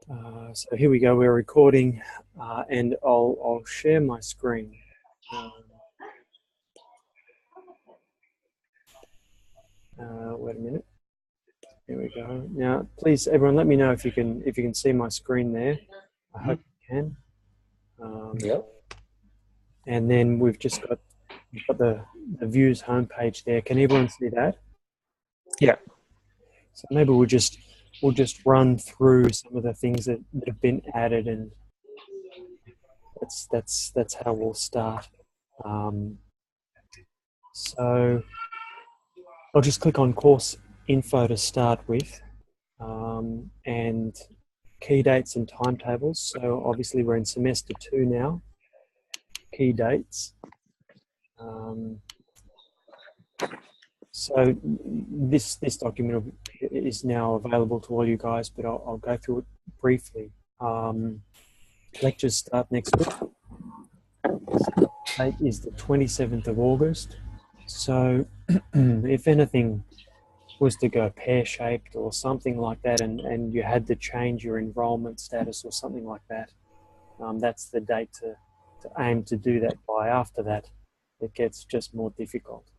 So here we go, we're recording and I'll share my screen. Wait a minute. Here we go. Now, please, everyone, let me know if you can see my screen there. I hope you can. Yep. And then we've got the views homepage there. Can everyone see that? Yeah. So maybe we'll just run through some of the things that have been added, and that's how we'll start. So I'll just click on course info to start with, and key dates and timetables. So obviously we're in semester 2 now. Key dates. So this document is now available to all you guys, but I'll go through it briefly. Lectures start next week. Date is the 27th of August. So if anything was to go pear-shaped or something like that, and you had to change your enrollment status or something like that, that's the date to aim to do that by. After that, it gets just more difficult.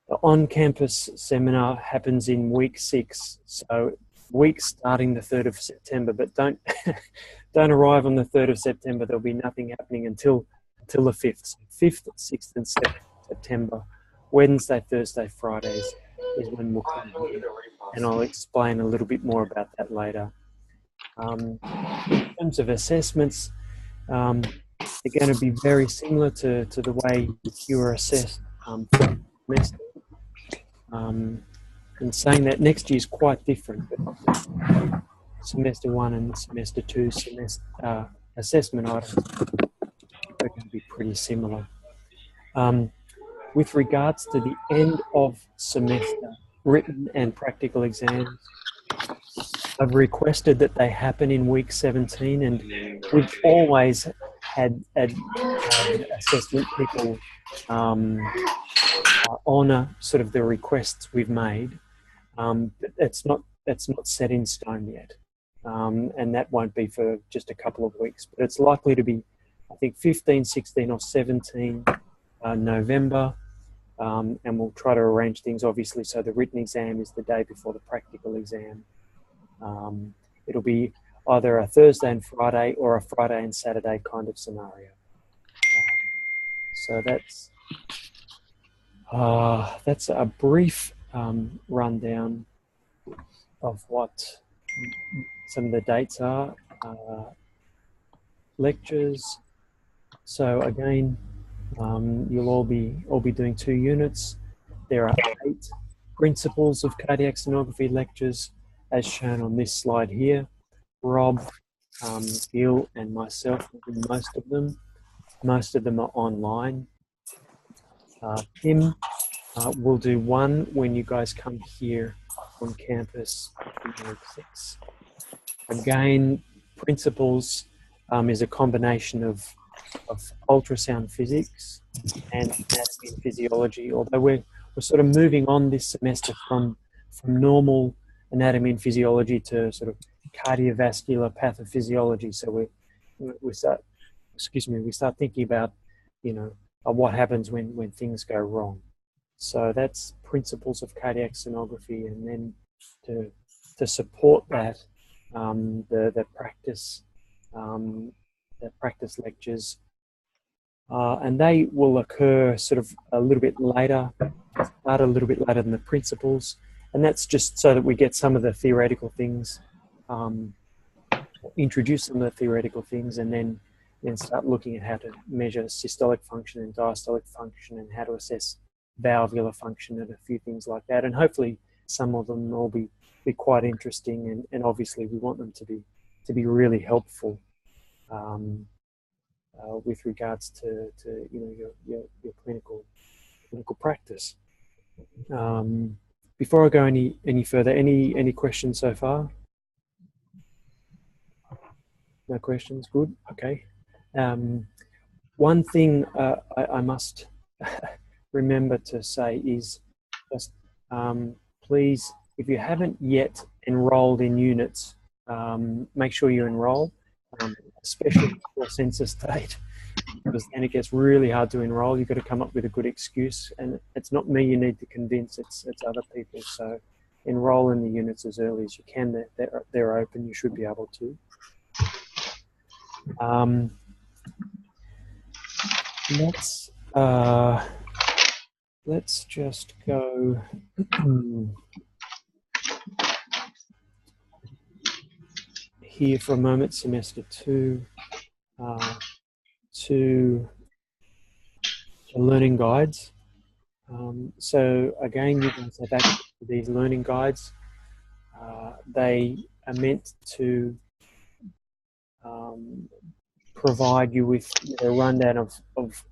The on-campus seminar happens in week 6, so week starting the 3rd of September, but don't arrive on the 3rd of September. There'll be nothing happening until the 5th. So 5th, 6th and 7th September, Wednesday, Thursday, Fridays is when we'll come here, and I'll explain a little bit more about that later. In terms of assessments, they're going to be very similar to the way you were assessed for the semester. And saying that next year is quite different, but semester 1 and semester 2 assessment items are going to be pretty similar. With regards to the end of semester written and practical exams, I've requested that they happen in week 17, and we've always had assessment people honour sort of the requests we've made, but that's not set in stone yet, and that won't be for just a couple of weeks, but it's likely to be, I think, 15, 16 or 17 November, and we'll try to arrange things obviously so the written exam is the day before the practical exam. It'll be either a Thursday and Friday or a Friday and Saturday kind of scenario. So that's a brief rundown of what some of the dates are. Lectures. So again, you'll all be doing 2 units. There are 8 principles of cardiac sonography lectures, as shown on this slide here. Rob, Gil, and myself will do most of them. Most of them are online. Tim will do 1 when you guys come here on campus in week 6. Again, principles is a combination of ultrasound physics and anatomy and physiology, although we're sort of moving on this semester from normal anatomy and physiology to sort of cardiovascular pathophysiology. So we start thinking about, what happens when things go wrong. So that's principles of cardiac sonography, and then to support that, the practice lectures, and they will occur sort of a little bit later, start a little bit later than the principles, and that's just so that we get some of the theoretical things, introduce some of the theoretical things, and then start looking at how to measure systolic function and diastolic function, and how to assess valvular function and a few things like that. And hopefully some of them will be quite interesting, and obviously we want them to be really helpful with regards to your clinical practice. Before I go any further, any questions so far? No questions. Good. Okay. One thing I must remember to say is just please, if you haven't yet enrolled in units make sure you enroll, especially before census date, because then it gets really hard to enroll. You've got to come up with a good excuse, and it's not me you need to convince, it's other people. So enroll in the units as early as you can. They're open, you should be able to. Let's just go here for a moment, semester 2, to the learning guides. So again, you guys have access to these learning guides. They are meant to provide you with a rundown of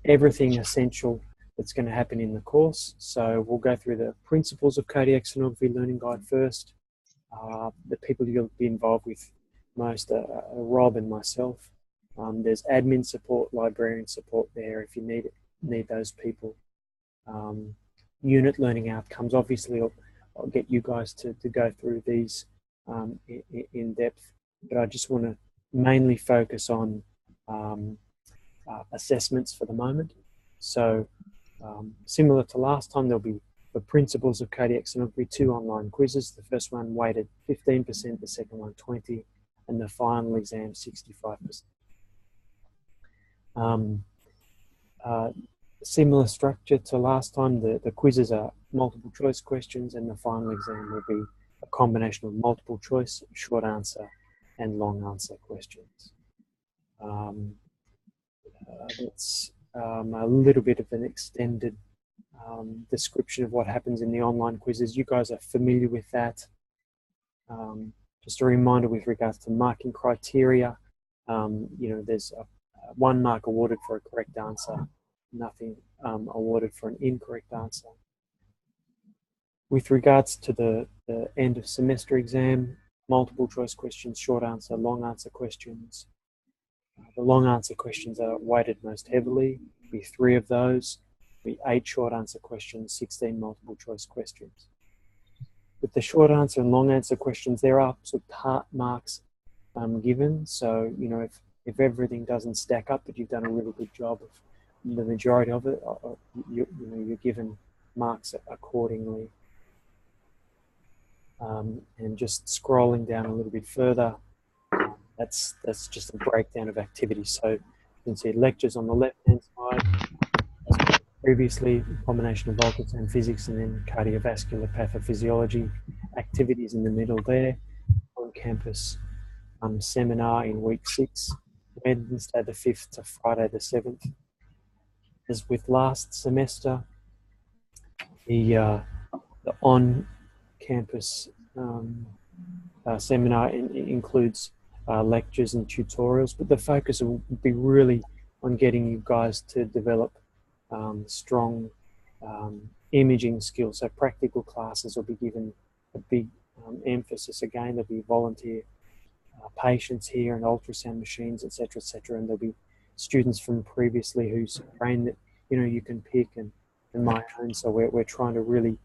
everything essential that's going to happen in the course. So we'll go through the principles of cardiac sonography learning guide first. The people you'll be involved with most are Rob and myself. There's admin support, librarian support there if you need those people. Unit learning outcomes, obviously I'll get you guys to go through these in depth, but I just want to mainly focus on assessments for the moment. So similar to last time, there'll be the principles of cardiac sonography, 2 online quizzes. The first one weighted 15%, the second one 20%, and the final exam 65%. Similar structure to last time, the quizzes are multiple choice questions, and the final exam will be a combination of multiple choice, short answer, and long answer questions. That's a little bit of an extended description of what happens in the online quizzes. You guys are familiar with that. Just a reminder with regards to marking criteria, there's a 1 mark awarded for a correct answer, nothing awarded for an incorrect answer. With regards to the end of semester exam, multiple choice questions, short answer, long answer questions. The long answer questions are weighted most heavily. There'll be 3 of those. There'll be 8 short answer questions, 16 multiple choice questions. With the short answer and long answer questions, there are sort of part marks given. So, if everything doesn't stack up, but you've done a really good job of the majority of it, you're given marks accordingly. And just scrolling down a little bit further, that's just a breakdown of activities. So you can see lectures on the left-hand side, as previously, a combination of ultrasound physics and then cardiovascular pathophysiology. Activities in the middle there, on-campus seminar in week 6, Wednesday the 5th to Friday the 7th. As with last semester, the on-campus seminar includes lectures and tutorials, but the focus will be really on getting you guys to develop strong imaging skills. So practical classes will be given a big emphasis. Again, there'll be volunteer patients here and ultrasound machines, etc., and there'll be students from previously who's trained that you can pick, and my own. So we're trying to really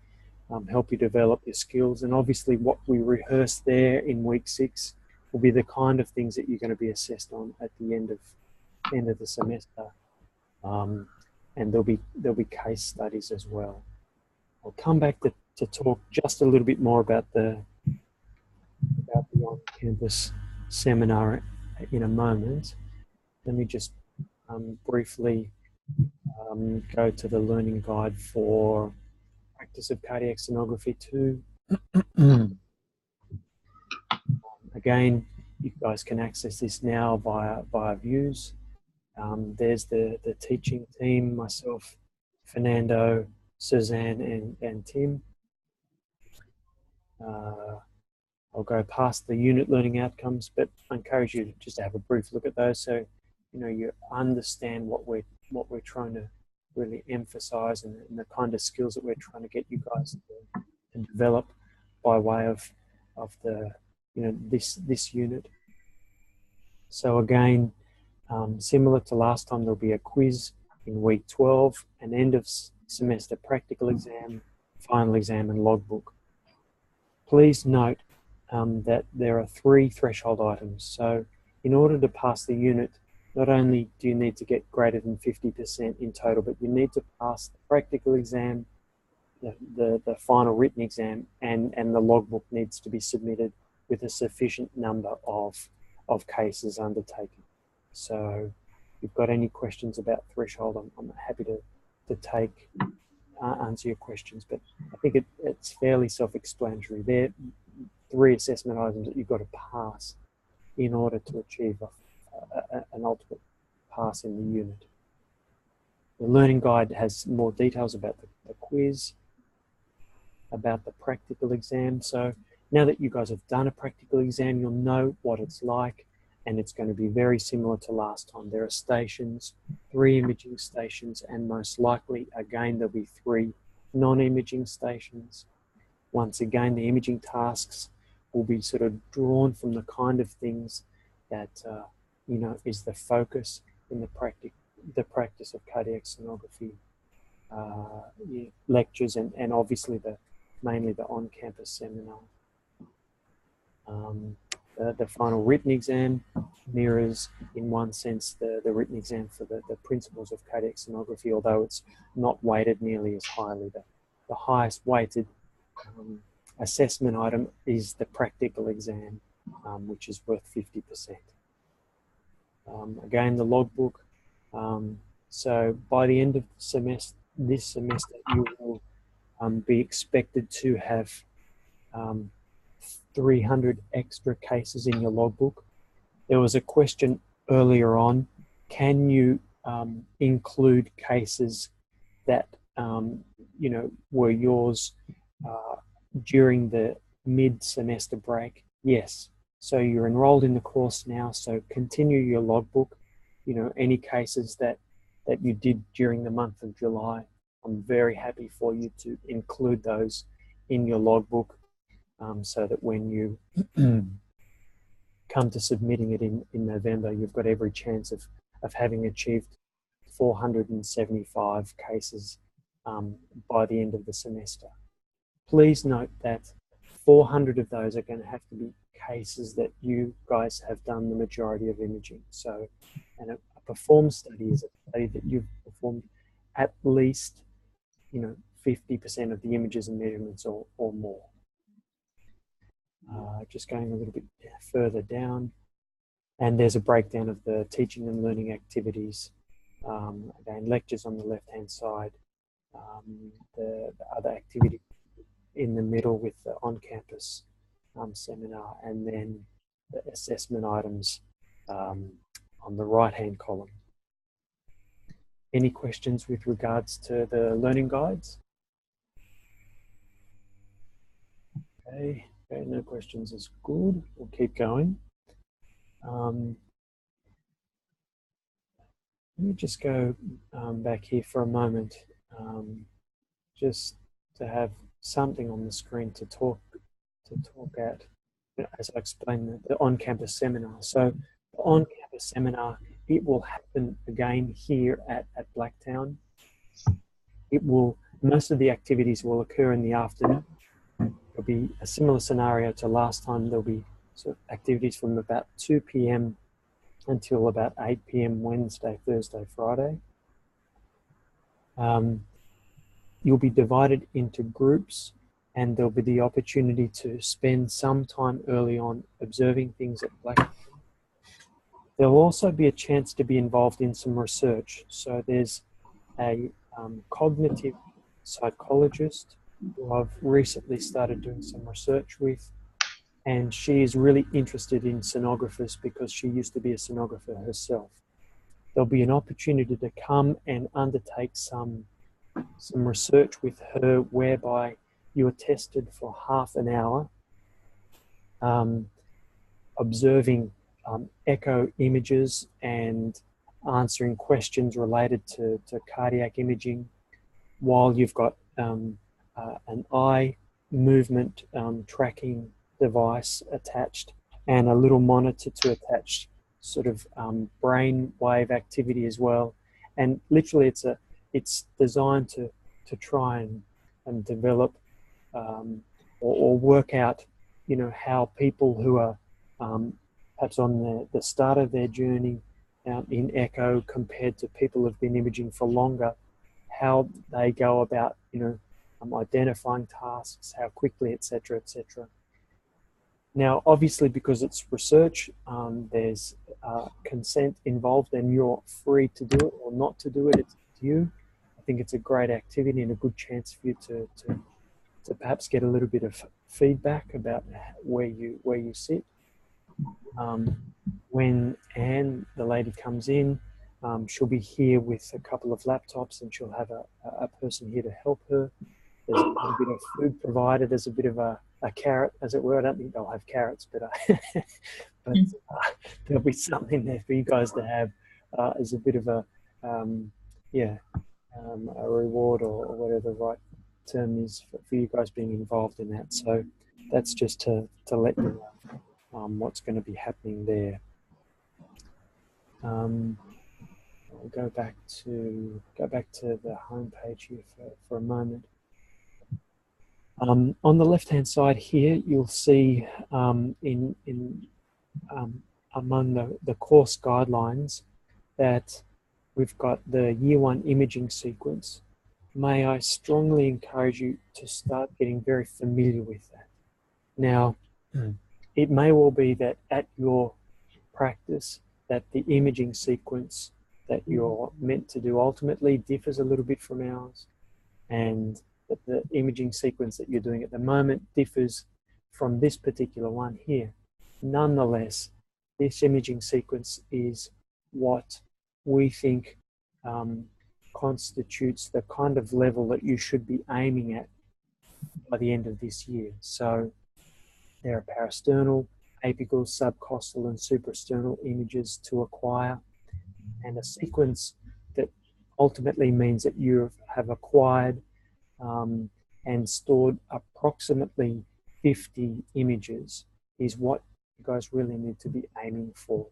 help you develop your skills. And obviously what we rehearse there in week 6 will be the kind of things that you're going to be assessed on at the end of the semester. And there'll be case studies as well. I'll come back to talk just a little bit more about the on-campus seminar in a moment. Let me just briefly go to the learning guide for practice of cardiac sonography 2. Again, you guys can access this now via views. There's the teaching team, myself, Fernando, Suzanne, and Tim. I'll go past the unit learning outcomes, but I encourage you to just have a brief look at those, so you understand what we're trying to really emphasize, and the kind of skills that we're trying to get you guys to develop by way of the this unit. So again, similar to last time, there'll be a quiz in week 12, an end of semester practical exam, final exam, and logbook. Please note that there are 3 threshold items. So in order to pass the unit, not only do you need to get greater than 50% in total, but you need to pass the practical exam, the final written exam, and the logbook needs to be submitted with a sufficient number of cases undertaken. So if you've got any questions about threshold, I'm happy to take answer your questions, but I think it's fairly self-explanatory. There are 3 assessment items that you've got to pass in order to achieve an ultimate pass in the unit. The learning guide has more details about the quiz, about the practical exam. So now that you guys have done a practical exam, you'll know what it's like, and it's going to be very similar to last time. There are stations, 3 imaging stations, and most likely, again, there'll be 3 non-imaging stations. Once again, the imaging tasks will be sort of drawn from the kind of things that, you know, is the focus in the practice of cardiac sonography lectures, and obviously mainly the on-campus seminar. The final written exam mirrors, in one sense, the written exam for the principles of cardiac sonography, although it's not weighted nearly as highly. The highest weighted assessment item is the practical exam, which is worth 50%. Again, the logbook. So by the end of this semester, you will be expected to have 300 extra cases in your logbook. There was a question earlier on, can you include cases that you know, were yours during the mid-semester break? Yes. So you're enrolled in the course now, so continue your logbook. You know, any cases that you did during the month of July, I'm very happy for you to include those in your logbook, so that when you come to submitting it in November, you've got every chance of having achieved 475 cases by the end of the semester. Please note that 400 of those are going to have to be cases that you guys have done the majority of imaging. So, and a performed study is a study that you've performed at least, you know, 50% of the images and measurements or more. Just going a little bit further down, and there's a breakdown of the teaching and learning activities. Again, lectures on the left-hand side, the other activity in the middle with the on-campus seminar, and then the assessment items on the right-hand column. Any questions with regards to the learning guides? Okay, no questions is good. We'll keep going. Let me just go back here for a moment, just to have something on the screen to talk at as I explain the on-campus seminar. So the on-campus seminar, it will happen again here at Blacktown. Most of the activities will occur in the afternoon. There'll be a similar scenario to last time. There'll be sort of activities from about 2 p.m. until about 8 p.m. Wednesday, Thursday, Friday. You'll be divided into groups, and there'll be the opportunity to spend some time early on observing things at Blacktown. There'll also be a chance to be involved in some research. So there's a cognitive psychologist who I've recently started doing some research with, and she is really interested in sonographers because she used to be a sonographer herself. There'll be an opportunity to come and undertake some research with her, whereby you're tested for half an hour, observing echo images and answering questions related to cardiac imaging, while you've got an eye movement tracking device attached and a little monitor to attach sort of brain wave activity as well. And literally it's designed to try and develop or work out you know, how people who are perhaps on the start of their journey in echo compared to people who've been imaging for longer, how they go about, you know, identifying tasks, how quickly, etc., etc. Now, obviously, because it's research, there's consent involved, and you're free to do it or not to do it. It's up to you. I think it's a great activity and a good chance for you to perhaps get a little bit of feedback about where you sit. When Anne, the lady, comes in, she'll be here with a couple of laptops, and she'll have a person here to help her. There's a little bit of food provided as a bit of a carrot, as it were. I don't think they'll have carrots, but there'll be something there for you guys to have as a bit of a reward or whatever the right term is for you guys being involved in that. So that's just to let you know what's going to be happening there. I'll go back to the home page here for a moment. On the left-hand side here, you'll see among the course guidelines that we've got the Year 1 imaging sequence. May I strongly encourage you to start getting very familiar with that. Now, it may well be that at your practice that the imaging sequence that you're meant to do ultimately differs a little bit from ours, and that the imaging sequence that you're doing at the moment differs from this particular one here. Nonetheless, this imaging sequence is what we think constitutes the kind of level that you should be aiming at by the end of this year. So there are parasternal, apical, subcostal, and suprasternal images to acquire, and a sequence that ultimately means that you have acquired and stored approximately 50 images is what you guys really need to be aiming for.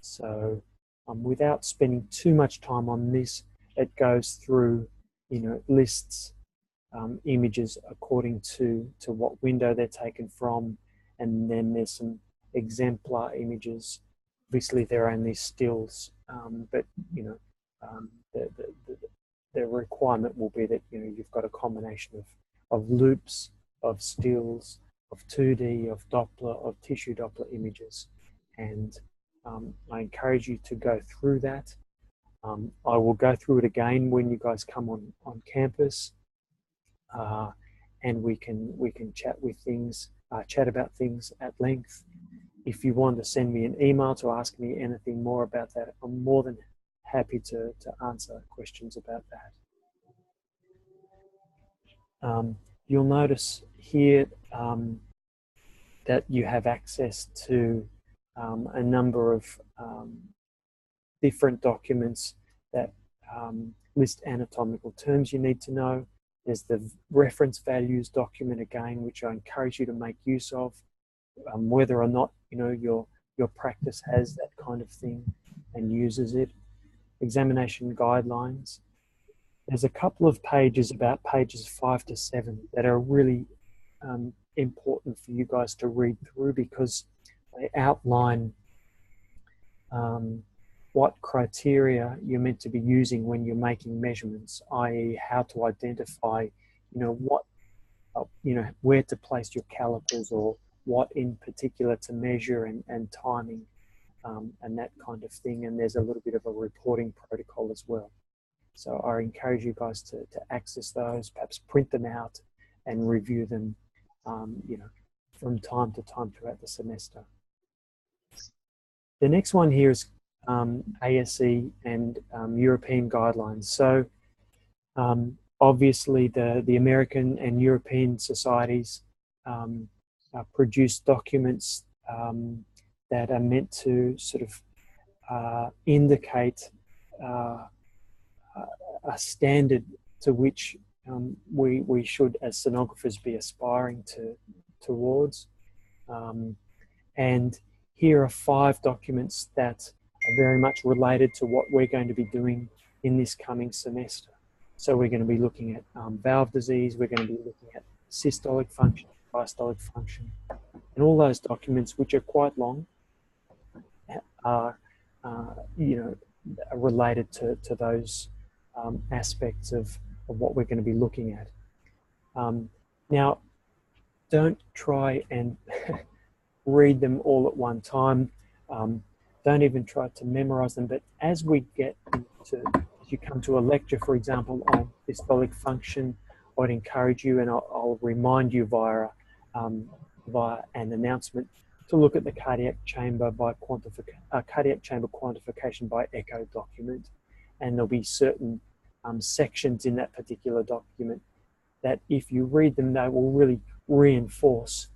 So without spending too much time on this, it goes through, you know, lists images according to what window they're taken from, and then there's some exemplar images. Obviously they're only stills, but you know, the requirement will be that, you know, you've got a combination of loops, of stills, of 2D, of Doppler, of tissue Doppler images, and I encourage you to go through that. I will go through it again when you guys come on campus, and we can chat about things at length. If you want to send me an email to ask me anything more about that, I'm more than happy to answer questions about that. You'll notice here that you have access to a number of different documents that list anatomical terms you need to know. There's the reference values document again, which I encourage you to make use of, whether or not, you know, your practice has that kind of thing and uses it. Examination guidelines. There's a couple of pages, about pages 5 to 7, that are really important for you guys to read through, because they outline what criteria you're meant to be using when you're making measurements, i.e. how to identify, you know, what, you know, where to place your calipers, or what in particular to measure, and timing, and that kind of thing. And there's a little bit of a reporting protocol as well. So I encourage you guys to access those, perhaps print them out and review them, you know, from time to time throughout the semester. The next one here is ASE and European guidelines. So obviously the American and European societies produce documents that are meant to sort of indicate a standard to which we should, as sonographers, be aspiring towards. And here are 5 documents that are very much related to what we're going to be doing in this coming semester. So we're going to be looking at valve disease, we're going to be looking at systolic function, diastolic function, And all those documents, which are quite long, are, are related to those aspects of what we're going to be looking at. Now, don't try and read them all at one time. Don't even try to memorize them. But as we get into, as you come to a lecture, for example, on systolic function, I'd encourage you, and I'll remind you via an announcement, to look at the cardiac chamber quantification by echo document, and there'll be certain sections in that particular document that, if you read them, they will really reinforce,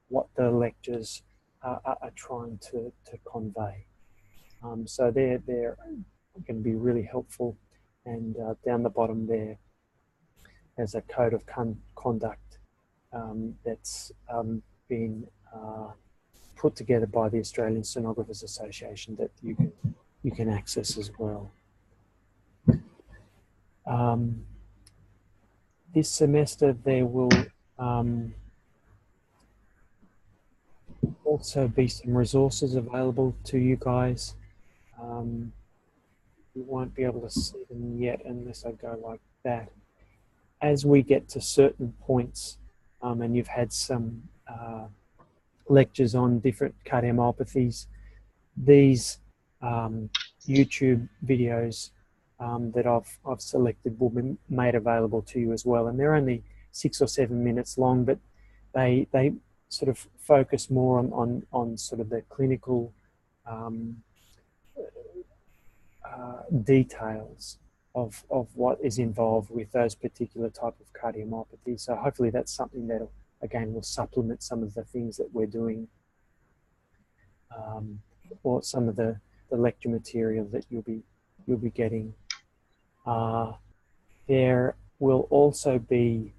what the lectures are trying to convey. So they're going to be really helpful. And down the bottom there's a code of conduct that's been put together by the Australian Sonographers Association that you can access as well. This semester there will also be some resources available to you guys. You won't be able to see them yet unless I go like that. As we get to certain points, and you've had some lectures on different cardiomyopathies, these YouTube videos that I've selected will be made available to you as well. And they're only 6 or 7 minutes long, but they sort of focus more on sort of the clinical details of what is involved with those particular type of cardiomyopathy. So hopefully that's something that, again, will supplement some of the things that we're doing, or some of the lecture material that you'll be getting. There will also be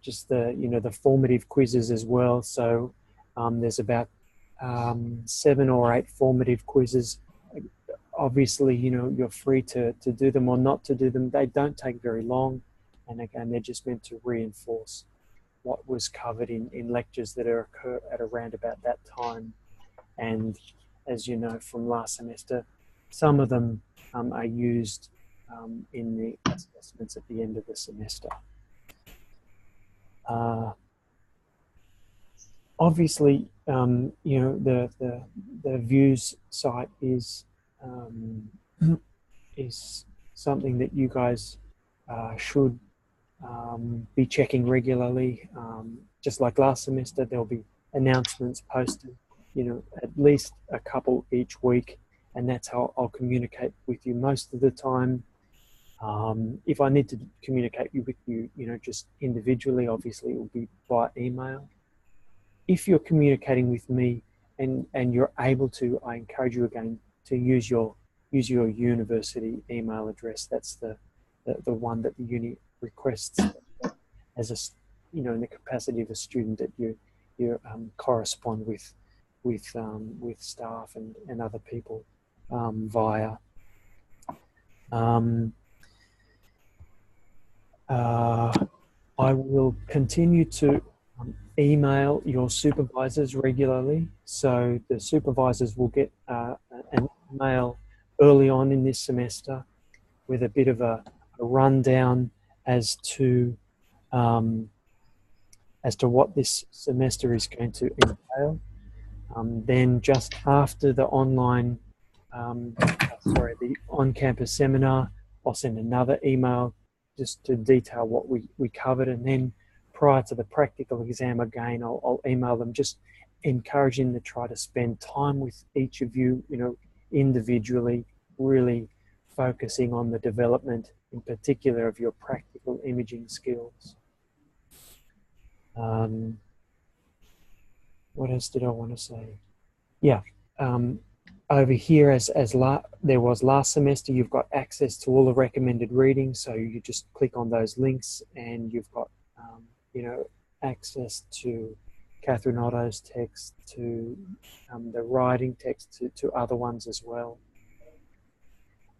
just the formative quizzes as well. So there's about 7 or 8 formative quizzes. Obviously, you're free to do them or not to do them. They don't take very long, and again, they're just meant to reinforce what was covered in lectures that occur at around about that time. And as you know from last semester, some of them are used in the assessments at the end of the semester. Obviously, the Views site is something that you guys should be checking regularly. Just like last semester, there'll be announcements posted, at least a couple each week, and that's how I'll communicate with you most of the time. If I need to communicate with you, just individually, obviously it will be by email. If you're communicating with me and you're able to, I encourage you again to use your university email address. That's the one that the uni requests as a, in the capacity of a student, that you correspond with staff and other people via. I will continue to email your supervisors regularly. So the supervisors will get an email early on in this semester with a bit of a rundown as to what this semester is going to entail. Then just after the online, the on-campus seminar, I'll send another email just to detail what we covered. And then prior to the practical exam, again, I'll email them, just encouraging them to try to spend time with each of you, individually, really focusing on the development in particular of your practical imaging skills. What else did I want to say? Yeah, over here, as there was last semester, you've got access to all the recommended readings. So you just click on those links, and you've got access to Catherine Otto's text, to the writing text, to other ones as well.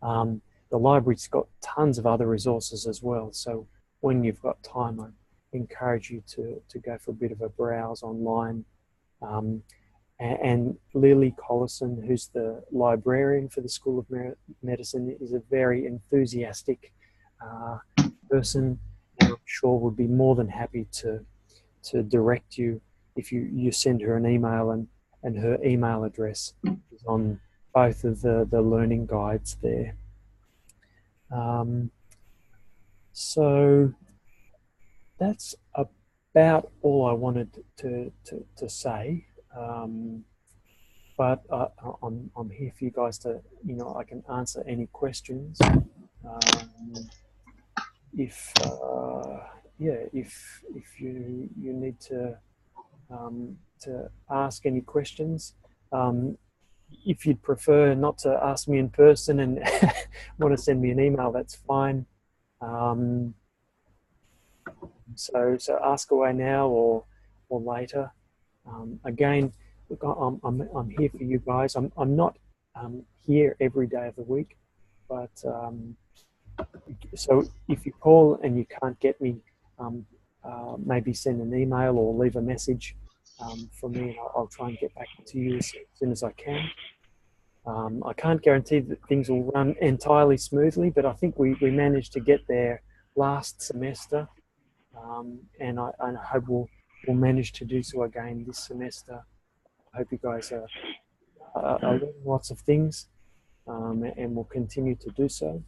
The library's got tons of other resources as well. So when you've got time, I encourage you to go for a bit of a browse online. And Lily Collison, who's the librarian for the School of Medicine, is a very enthusiastic person, and I'm sure would be more than happy to direct you if you send her an email, and her email address is on both of the learning guides there. So that's about all I wanted to say. But I'm here for you guys to, I can answer any questions. If you need to ask any questions, if you'd prefer not to ask me in person and want to send me an email, that's fine. So ask away now or later. Again, look, I'm here for you guys. I'm not here every day of the week, but so if you call and you can't get me, maybe send an email or leave a message for me, and I'll try and get back to you as soon as I can. I can't guarantee that things will run entirely smoothly, but I think we managed to get there last semester, and I hope we'll manage to do so again this semester. I hope you guys are learning lots of things, and will continue to do so.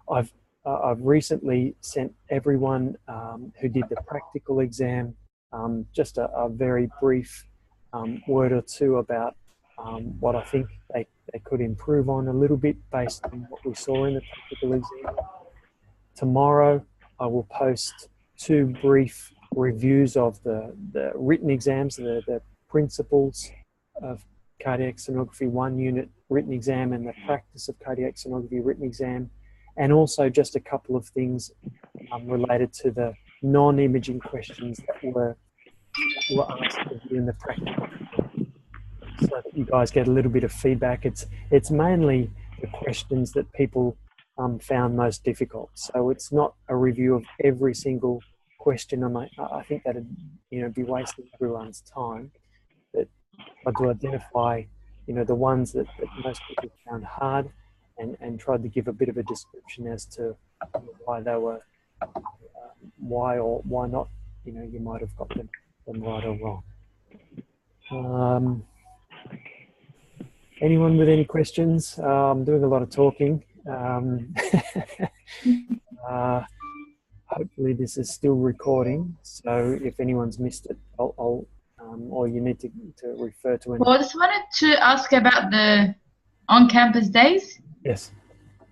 I've recently sent everyone who did the practical exam just a very brief word or two about what I think they could improve on a little bit based on what we saw in the practical exam. Tomorrow I will post 2 brief reviews of the written exams, the principles of cardiac sonography 1 unit written exam and the practice of cardiac sonography written exam, and also just a couple of things related to the non-imaging questions that were asked of you in the practical, so that you guys get a little bit of feedback. It's mainly the questions that people found most difficult. So it's not a review of every single question. I think that'd be wasting everyone's time. But I to identify the ones that most people found hard, and tried to give a bit of a description as to why they were, why or why not, you might have got them right or wrong. Anyone with any questions? I'm doing a lot of talking. Hopefully this is still recording, so if anyone's missed it, I'll or you need to refer to Well, I just wanted to ask about the on-campus days. Yes.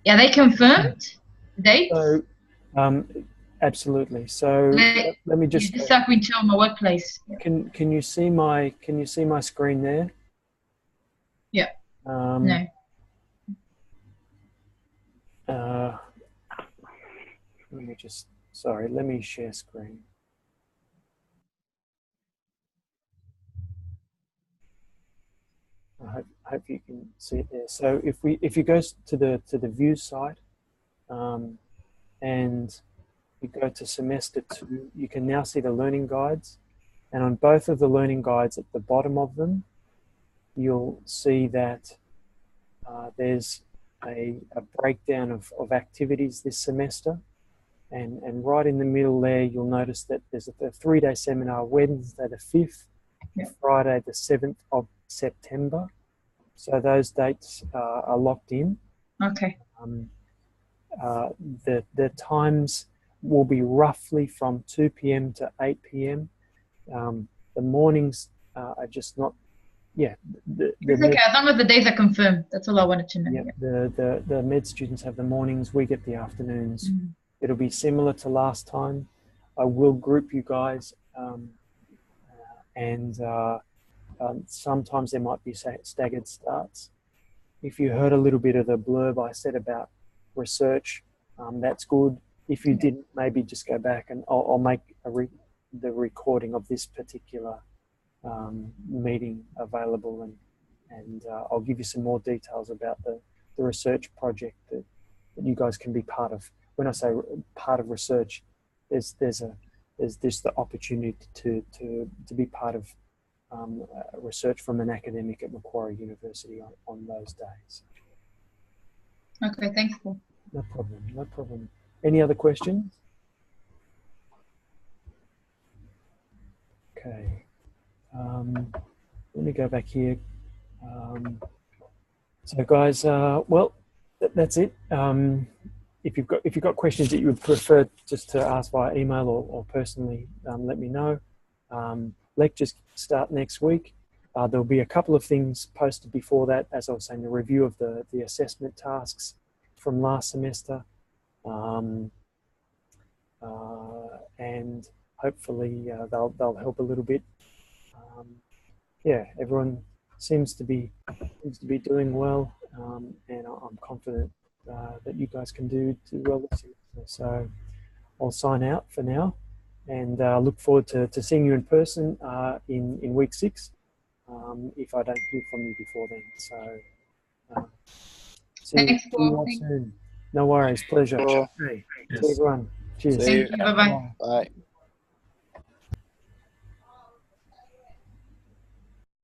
Yeah, they confirmed dates? So, absolutely. So let me just. Just like we tell my workplace. Can you see my screen there? Yeah. No. Let me share screen. I hope you can see it there. So if you go to the view site, and you go to semester 2, you can now see the learning guides, and on both of the learning guides at the bottom of them, you'll see that there's a breakdown of activities this semester, and right in the middle there, you'll notice that there's a 3-day seminar, Wednesday the 5th, Friday the 7th of September. So those dates are locked in. Okay. The times will be roughly from 2 p.m. to 8 p.m. The mornings are just not, it's okay, as long as the days are confirmed. That's all I wanted to know. Yeah, the med students have the mornings, we get the afternoons. Mm-hmm. It'll be similar to last time. I will group you guys, and sometimes there might be staggered starts. If you heard a little bit of the blurb I said about research, that's good. If you didn't, maybe just go back, and I'll make the recording of this particular meeting available, and I'll give you some more details about the research project that you guys can be part of. When I say part of research, there's just the opportunity to be part of research from an academic at Macquarie University on those days. Okay, thanks, Paul. No problem, no problem. Any other questions? Okay. Let me go back here. So guys, well, that's it. If you've got questions that you would prefer just to ask via email or personally, let me know. Lectures start next week. There'll be a couple of things posted before that, as I was saying, a review of the assessment tasks from last semester, and hopefully they'll help a little bit. Yeah, everyone seems to be doing well, and I'm confident that you guys can do well this semester. So I'll sign out for now, and look forward to seeing you in person in week 6, if I don't hear from you before then. So Thanks, see you Paul. all soon. No worries, pleasure. Cool. Okay, Yes. see everyone. Cheers. See you. Thank you. Bye-bye. Bye.